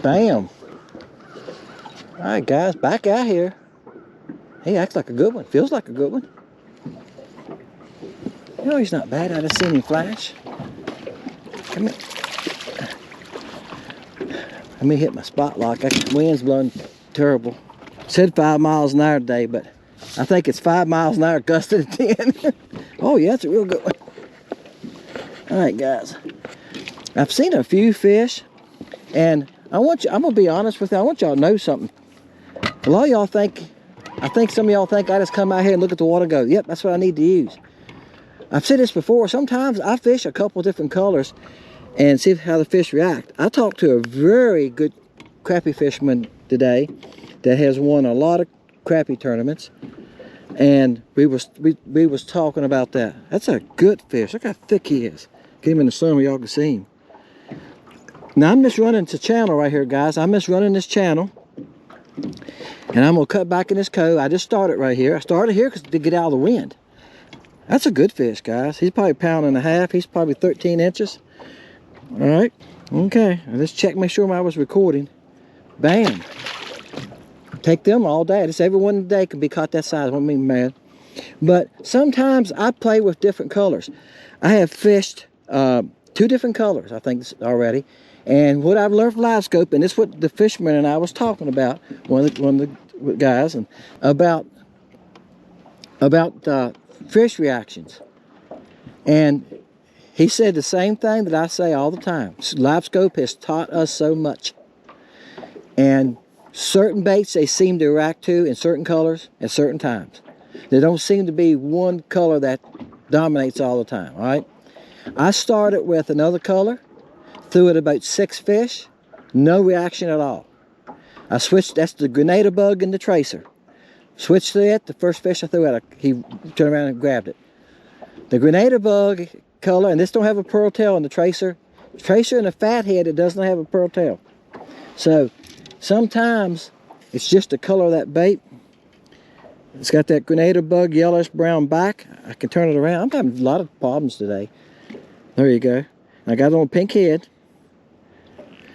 Bam. All right, guys, back out here. He acts like a good one. Feels like a good one. You know, he's not bad. I just seen him flash. Come here. Let me hit my spot lock. That wind's blowing terrible. Said 5 miles an hour today, but I think it's 5 miles an hour gusted at 10. Oh yeah, it's a real good one. All right, guys. I've seen a few fish, and I'm gonna be honest with you. I want y'all to know something. A lot of y'all think, I think some of y'all think I just come out here and look at the water and go, yep, that's what I need to use. I've said this before. Sometimes I fish a couple different colors and see how the fish react. I talked to a very good crappie fisherman today that has won a lot of crappie tournaments, and we was talking about that. That's a good fish. Look how thick he is. Get him in the sun where y'all can see him. Now I'm just running the channel right here, guys. I'm just running this channel, and I'm gonna cut back in this cove. I just started right here. I started here to get out of the wind. That's a good fish, guys. He's probably 1.5 pounds. He's probably 13 inches. All right. Okay. Let's check, make sure I was recording. Bam. Take them all day. Just every one day can be caught that size. Won't make me mad. But sometimes I play with different colors. I have fished 2 different colors, I think, already. And what I've learned from live scope, and this is what the fisherman and I was talking about, one of the guys, and about fish reactions. And he said the same thing that I say all the time. Live scope has taught us so much. And certain baits they seem to react to in certain colors at certain times. There don't seem to be one color that dominates all the time, all right? I started with another color, threw it about 6 fish, no reaction at all. I switched, that's the Grenada bug and the tracer. Switched to it, the first fish I threw out, he turned around and grabbed it. The Grenada bug color, and this don't have a pearl tail in the tracer. Tracer and a fathead, it does not have a pearl tail. So sometimes it's just the color of that bait. It's got that Grenada bug yellowish brown back. I can turn it around. I'm having a lot of problems today. There you go. I got it on a pink head.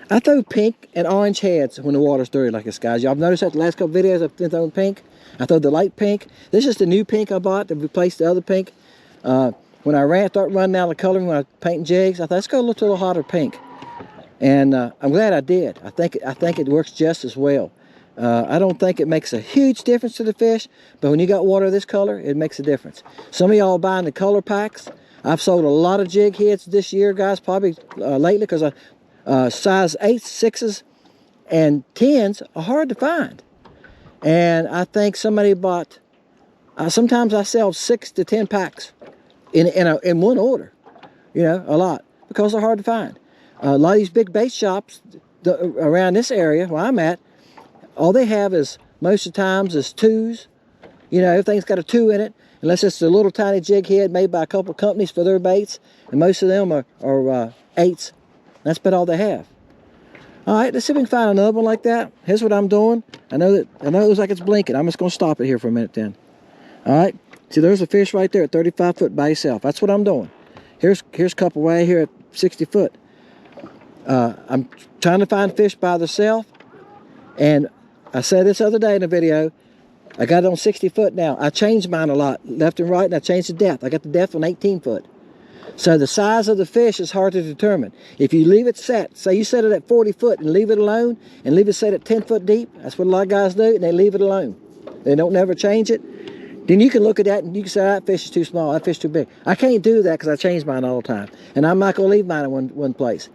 I throw pink and orange heads when the water's dirty like this, guys. Y'all noticed that the last couple videos I've been throwing pink. I throw the light pink. This is the new pink I bought to replace the other pink. When I started running out of coloring when I was painting jigs, I thought, let's go a little hotter pink. And I'm glad I did. I think it works just as well. I don't think it makes a huge difference to the fish, but when you got water this color, it makes a difference. Some of y'all buying the color packs. I've sold a lot of jig heads this year, guys, probably lately, because size 8s, 6s, and 10s are hard to find. And I think somebody bought, sometimes I sell 6 to 10 packs in one order, you know, a lot, because they're hard to find. A lot of these big bait shops around this area where I'm at, all they have is, most of the times, is 2s. You know, everything's got a 2 in it, unless it's a little tiny jig head made by a couple of companies for their baits, and most of them are 8s. That's about all they have. All right, let's see if we can find another one like that. Here's what I'm doing. I know it looks like it's blinking. I'm just going to stop it here for a minute then. All right, see, there's a fish right there at 35 foot by itself. That's what I'm doing. Here's a couple way here at 60 foot. I'm trying to find fish by themselves, and I said this other day in a video, I got it on 60 foot now. I changed mine a lot, left and right, and I changed the depth. I got the depth on 18 foot. So the size of the fish is hard to determine. If you leave it set, say you set it at 40 foot and leave it alone, and leave it set at 10 foot deep, that's what a lot of guys do, and they leave it alone. They don't never change it. Then you can look at that and you can say, that fish is too small, that fish is too big. I can't do that because I change mine all the time. And I'm not going to leave mine in one place.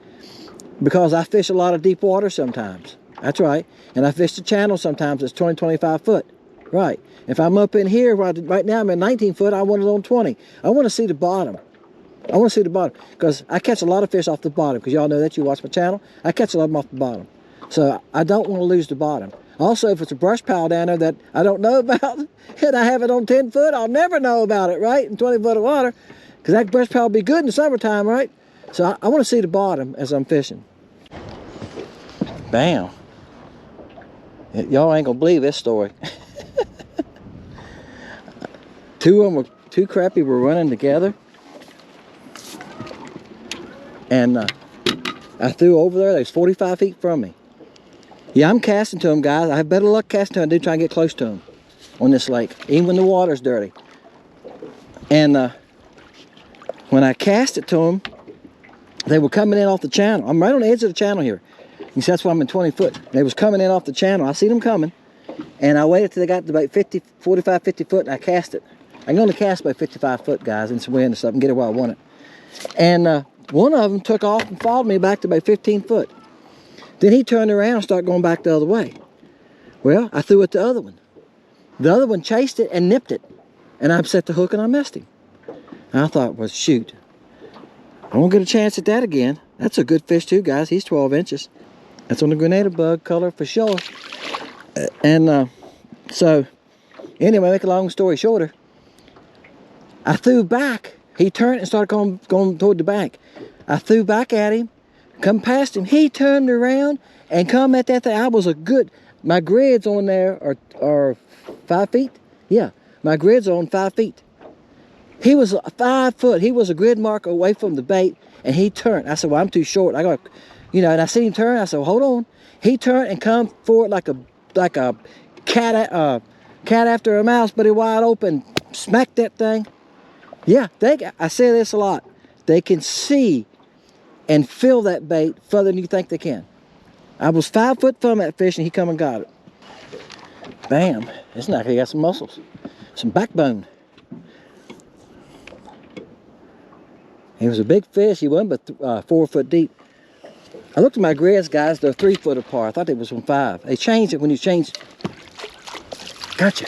Because I fish a lot of deep water sometimes. That's right. And I fish the channel sometimes that's 20, 25 foot. Right. If I'm up in here, right now I'm at 19 foot, I want it on 20. I want to see the bottom. I want to see the bottom. Because I catch a lot of fish off the bottom. Because y'all know that, you watch my channel. I catch a lot of them off the bottom. So I don't want to lose the bottom. Also, if it's a brush pile down there that I don't know about, and I have it on 10 foot, I'll never know about it, right? In 20 foot of water. Because that brush pile will be good in the summertime, right? So I want to see the bottom as I'm fishing. Bam. Y'all ain't gonna believe this story. two crappie were running together. And I threw over there. They was 45 feet from me. Yeah, I'm casting to them, guys. I have better luck casting to them. I do try and get close to them on this lake, even when the water's dirty. And when I cast it to them, they were coming in off the channel. I'm right on the edge of the channel here. You see, that's why I'm in 20 foot. They was coming in off the channel. I see them coming. And I waited till they got to about 45, 50 foot, and I cast it. I can only cast about 55 foot, guys, in some wind and stuff, and get it where I want it. And one of them took off and followed me back to about 15 foot. Then he turned around and started going back the other way. Well, I threw it to the other one. The other one chased it and nipped it. And I upset the hook and I missed him. And I thought, well, shoot. I won't get a chance at that again. That's a good fish too, guys. He's 12 inches. That's on the Grenada bug color for sure. So, anyway, make a long story shorter, I threw back. He turned and started going toward the bank. I threw back at him, come past him. He turned around and come at that thing. I was my grids on there are 5 feet. Yeah, my grids are on 5 feet. He was 5 foot. He was a grid mark away from the bait, and he turned. I said, well, I'm too short. I got, and I see him turn. I said, well, hold on. He turned and come forward like a cat after a mouse, but he wide open. Smacked that thing. Yeah, I say this a lot. They can see and feel that bait further than you think they can. I was 5 foot from that fish, and he come and got it. Bam. It's like he got some muscles, some backbone. He was a big fish. He wasn't but 4 foot deep. I looked at my grids, guys. They're 3 foot apart. I thought they was from 5. They changed it when you changed. Gotcha.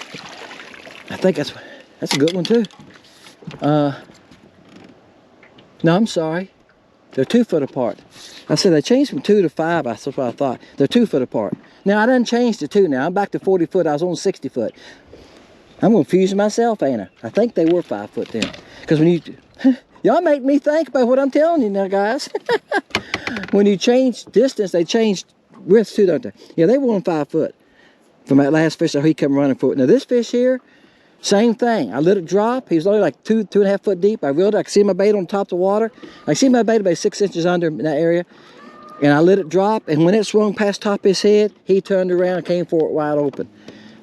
I think that's a good one too. No, I'm sorry. They're 2 foot apart. I said they changed from 2 to 5. That's what I thought. They're 2 foot apart. Now I done changed to 2 now. I'm back to 40 foot. I was on 60 foot. I'm confusing myself, ain't I? I think they were 5 foot then. Because when y'all make me think about what I'm telling you now, guys. When you change distance, they change width too, don't they? Yeah, they were on 5 foot from that last fish. So he come running for it. Now this fish here, same thing. I let it drop. He was only like 2.5 foot deep. I reeled it. I could see my bait on top of the water. I could see my bait about 6 inches under in that area. And I let it drop. And when it swung past top of his head, he turned around and came for it wide open.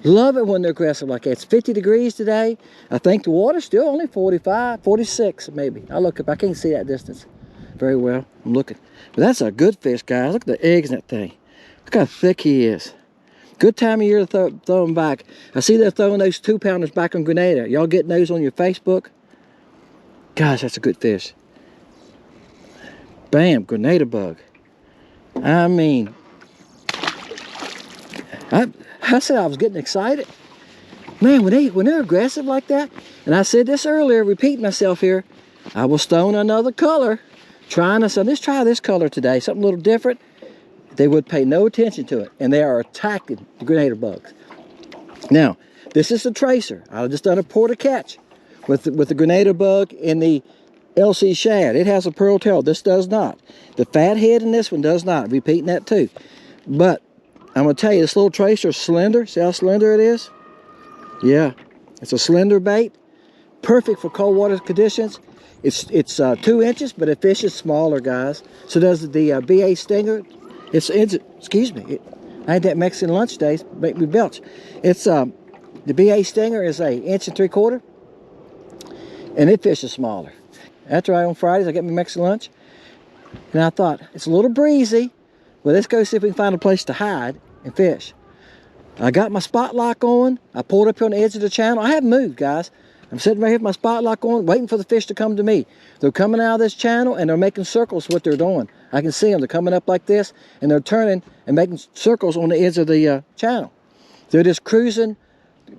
Love it when they're aggressive like that. It's 50 degrees today. I think the water's still only 45, 46 maybe. I'll look up. I can't see that distance very well. I'm looking. But that's a good fish, guys. Look at the eggs in that thing. Look how thick he is. Good time of year to throw them back. I see they're throwing those 2-pounders back on Grenada. Y'all getting those on your Facebook? Gosh, that's a good fish. Bam, Grenada bug. I mean, I said I was getting excited. Man, when they're aggressive like that, and I said this earlier, repeat myself here, I was throwing another color, trying to say, let's try this color today, something a little different. They would pay no attention to it, and they are attacking the Grenada bugs. Now, this is the tracer. I just done a porta catch with the Grenada bug and the LC shad. It has a pearl tail. This does not. The fat head in this one does not. Repeating that too. But I'm going to tell you, this little tracer is slender. See how slender it is? Yeah. It's a slender bait. Perfect for cold water conditions. It's 2 inches, but it fishes smaller, guys. So does the BA Stinger. Excuse me. I had that Mexican lunch day. Make me belch. It's the BA Stinger is 1 3/4 inches. And it fishes smaller. After on Fridays, I get my Mexican lunch. And I thought, it's a little breezy. Well, let's go see if we can find a place to hide and fish. I got my spot lock on. I pulled up here on the edge of the channel. I haven't moved, guys. I'm sitting right here with my spot lock on, waiting for the fish to come to me. They're coming out of this channel, and they're making circles what they're doing. I can see them. They're coming up like this, and they're turning and making circles on the edge of the channel. They're just cruising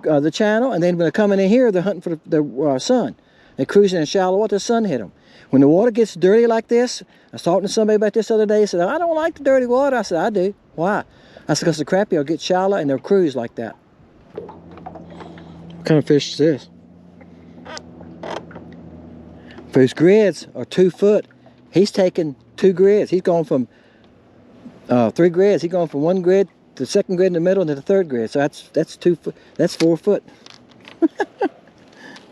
the channel, and then when they're coming in here, they're hunting for the sun. They're cruising in shallow water, the sun hit them. When the water gets dirty like this, I was talking to somebody about this the other day. He said, I don't like the dirty water. I said, I do. Why? I said, because the crappie will get shallow and they'll cruise like that. What kind of fish is this? Those grids are 2 foot. He's taking 2 grids. He's going from 3 grids. He's going from 1 grid to the 2nd grid in the middle and to the 3rd grid. So that's 2 foot. That's 4 foot.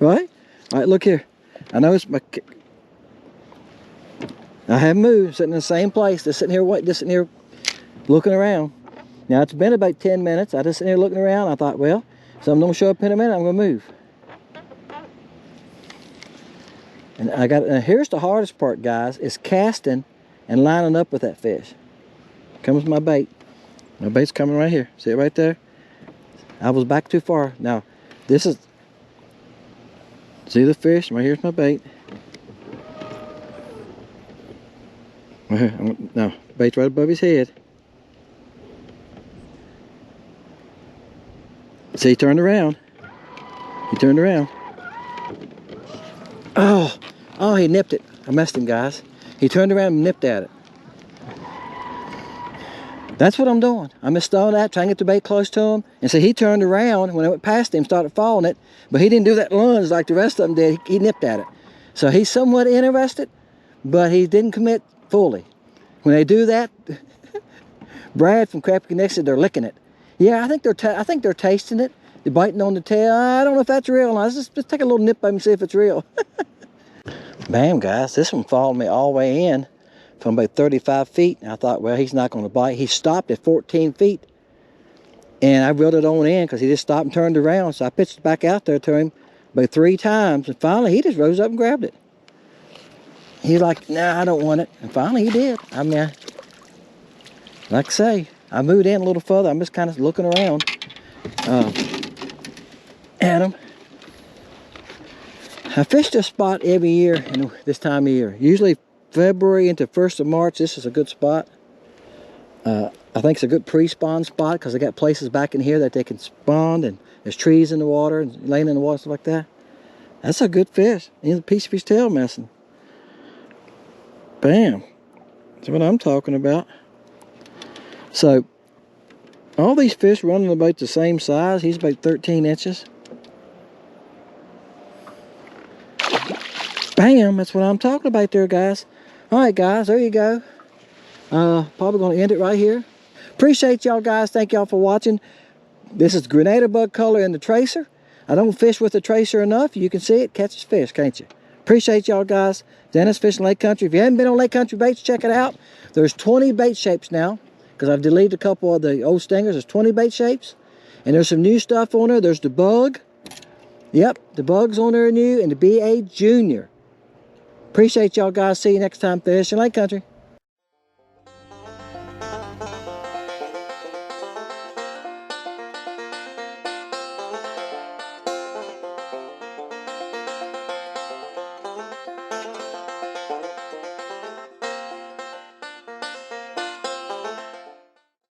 Right? All right, look here. I know it's my... I haven't moved, sitting in the same place, just sitting here waiting, just sitting here looking around. Now it's been about 10 minutes. I just sitting here looking around. I thought, well, something don't show up in a minute, I'm gonna move. And here's the hardest part, guys, is casting and lining up with that fish. Comes my bait. My bait's coming right here. See it right there? I was back too far. Now, this is, see the fish? Right here's my bait. Right here. Now, bait's right above his head. See, he turned around. He turned around. Oh, he nipped it. I messed him, guys. He turned around and nipped at it. That's what I'm doing. I'm just throwing that, trying to get the bait close to him. And so he turned around, when I went past him, started following it, but he didn't do that lunge like the rest of them did. He nipped at it. So he's somewhat interested, but he didn't commit fully. When they do that, Brad from Crappy Connection, they're licking it. Yeah, I think they're tasting it. They're biting on the tail. I don't know if that's real. Let's just take a little nip of him and see if it's real. Bam, guys. This one followed me all the way in from about 35 feet. And I thought, well, he's not going to bite. He stopped at 14 feet. And I reeled it on in because he just stopped and turned around. So I pitched it back out there to him about 3 times. And finally, he just rose up and grabbed it. He's like, nah, I don't want it. And finally, he did. I mean, like I say, I moved in a little further. I'm just kind of looking around at him. I fish this spot every year in this time of year. Usually February into 1st of March, this is a good spot. I think it's a good pre-spawn spot because they got places back in here that they can spawn, and there's trees in the water and laying in the water, stuff like that. That's a good fish. He's a piece of his tail missing. Bam. That's what I'm talking about. So, all these fish running about the same size. He's about 13 inches. Bam, that's what I'm talking about there, guys. All right, guys, there you go. Probably going to end it right here. Appreciate y'all, guys. Thank y'all for watching. This is Grenada bug color in the tracer. I don't fish with the tracer enough. You can see it catches fish, can't you? Appreciate y'all, guys. Dennis Fishing Lake Country. If you haven't been on Lake Country Baits, check it out. There's 20 bait shapes now because I've deleted a couple of the old stingers. There's 20 bait shapes. And there's some new stuff on there. There's the bug. Yep, the bug's on there new, and the BA Junior. Appreciate y'all, guys. See you next time, Fishing Lake Country.